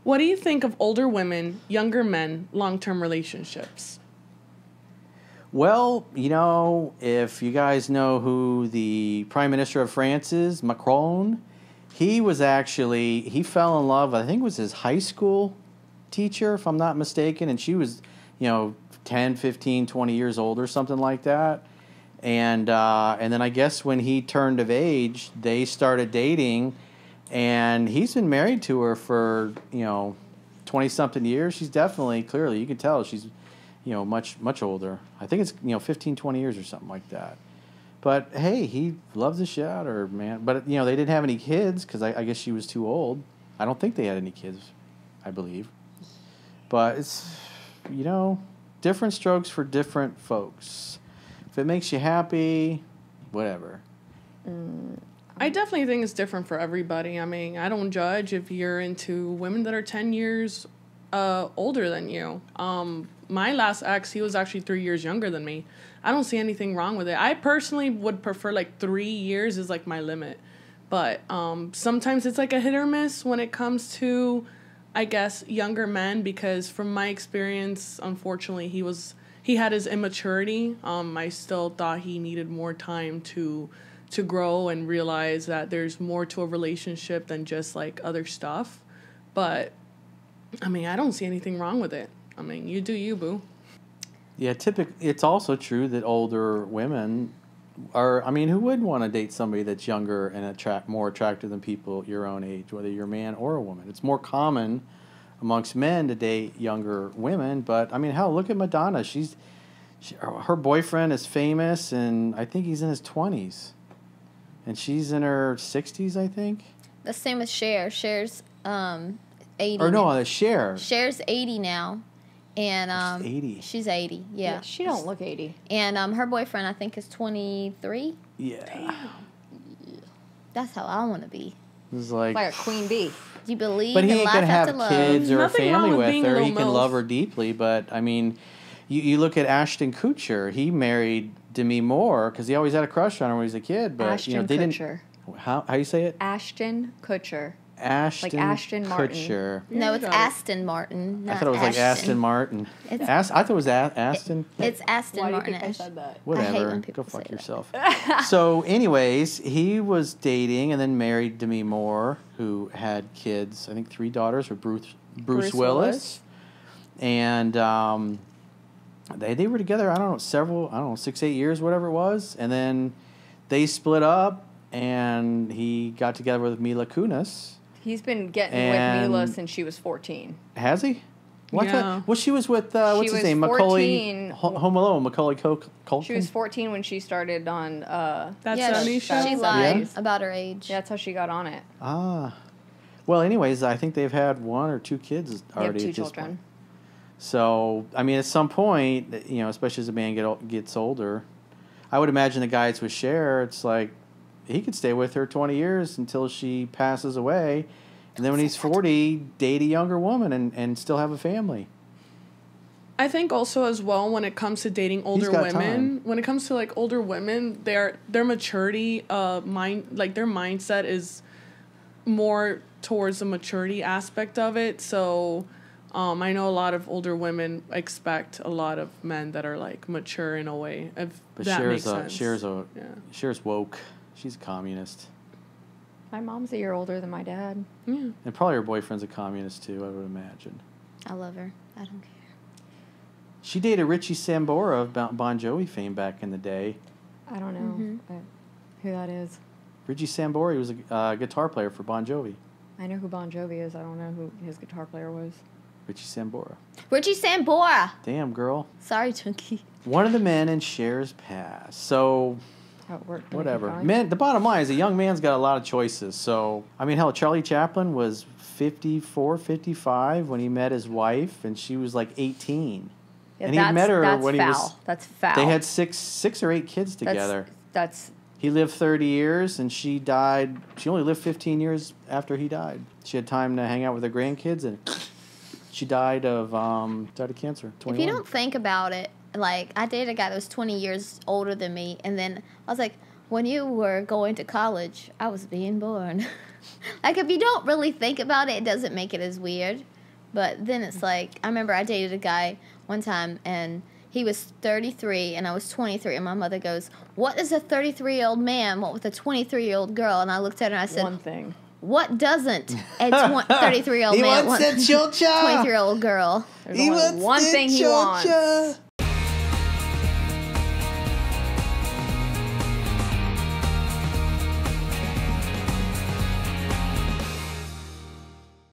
What do you think of older women, younger men, long-term relationships? Well, if you guys know who the Prime Minister of France is, Macron, he fell in love, I think it was his high school teacher, if I'm not mistaken, and she was, 10, 15, 20 years old or something like that. And then I guess when he turned of age, they started dating, and he's been married to her for, 20-something years. She's definitely, clearly, you can tell she's, much, much older. I think it's, 15, 20 years or something like that. But, hey, he loves the shit out of her, man. But, they didn't have any kids because I guess she was too old. I don't think they had any kids, I believe. But it's, different strokes for different folks. If it makes you happy, whatever. I definitely think it's different for everybody. I mean, I don't judge if you're into women that are 10 years older than you. My last ex, he was actually 3 years younger than me. I don't see anything wrong with it. I personally would prefer 3 years is my limit. But sometimes it's a hit or miss when it comes to, I guess, younger men, because from my experience, unfortunately, he had his immaturity. I still thought he needed more time to grow and realize that there's more to a relationship than just other stuff. But I mean, I don't see anything wrong with it. I mean, you do you, boo. Yeah, it's also true that older women are, who wouldn't want to date somebody that's younger and more attractive than people your own age, whether you're a man or a woman? It's more common amongst men to date younger women, but hell, look at Madonna. Her boyfriend is famous, and I think he's in his 20s. And she's in her 60s, I think. The same with Cher. Cher's 80. Or no, Cher. Cher's 80 now. And she's 80. She's 80, yeah. She don't look 80. And her boyfriend, I think, is 23. Yeah. Damn. That's how I want to be. It's like a queen bee. Do you believe but he in ain't life gonna have after kids love? or a Nothing family wrong with with being her. a He can little love MILF. her deeply, but you look at Ashton Kutcher. He married Demi Moore because he always had a crush on her when he was a kid. But Ashton they Kutcher. didn't. How you say it? Ashton Kutcher. Ashton. Like Ashton Martin. Kutcher. No, it's Aston Martin. I thought it was like Aston Martin. I thought it was Aston. It's Aston Why Martin. do you think I said that? I hate Whatever. when people Go fuck say that. yourself. So, anyways, he was dating and then married Demi Moore, who had kids. I think 3 daughters with Bruce Willis. And they were together. I don't know, 6, 8 years, whatever it was. And then they split up, and he got together with Mila Kunis. He's been getting with Mila since she was 14. Has he? Well, Yeah. She was with, what's his name? 14. Home Alone, Macaulay Culkin. She was 14 when she started on... That Yeah, 70s show? she lied about her age. Yeah, that's how she got on it. Ah. Well, anyways, I think they've had 1 or 2 kids They have already 2 at this children. point. So, at some point, especially as a man gets older, I would imagine the guys with Cher, it's like, he could stay with her 20 years until she passes away. And then when he's 40, date a younger woman and still have a family. I think also as well when it comes to dating older got women, time. when it comes to older women, their maturity their mindset is more towards the maturity aspect of it. So I know a lot of older women expect a lot of men that are mature in a way. If But that makes sense. Cher's woke. She's a communist. My mom's a year older than my dad. Yeah. And probably her boyfriend's a communist too, I would imagine. I love her. I don't care. She dated Richie Sambora of Bon Jovi fame back in the day. I don't know who that is. Richie Sambora, he was a guitar player for Bon Jovi. I know who Bon Jovi is. I don't know who his guitar player was. Richie Sambora. Richie Sambora. Damn, girl. Sorry, Twinkie. One of the men in Cher's past. So, How it worked. whatever. Men, the bottom line is a young man's got a lot of choices. So, hell, Charlie Chaplin was 54, 55 when he met his wife, and she was 18. Yeah, and he met her when he was... That's foul. They had six or 8 kids together. That's He lived 30 years, and she died... She only lived 15 years after he died. She had time to hang out with her grandkids, and she died of cancer, 21. If you don't think about it, I dated a guy that was 20 years older than me, and then I was like, when you were going to college, I was being born. Like, if you don't really think about it, it doesn't make it as weird. But then it's like, I remember I dated a guy one time, and he was 33, and I was 23, and my mother goes, what does a 33-year-old man want with a 23-year-old girl? And I looked at her, and I said, One thing. what doesn't a 33-year-old man want a chilcha. 23-year-old girl? There's only one thing he wants.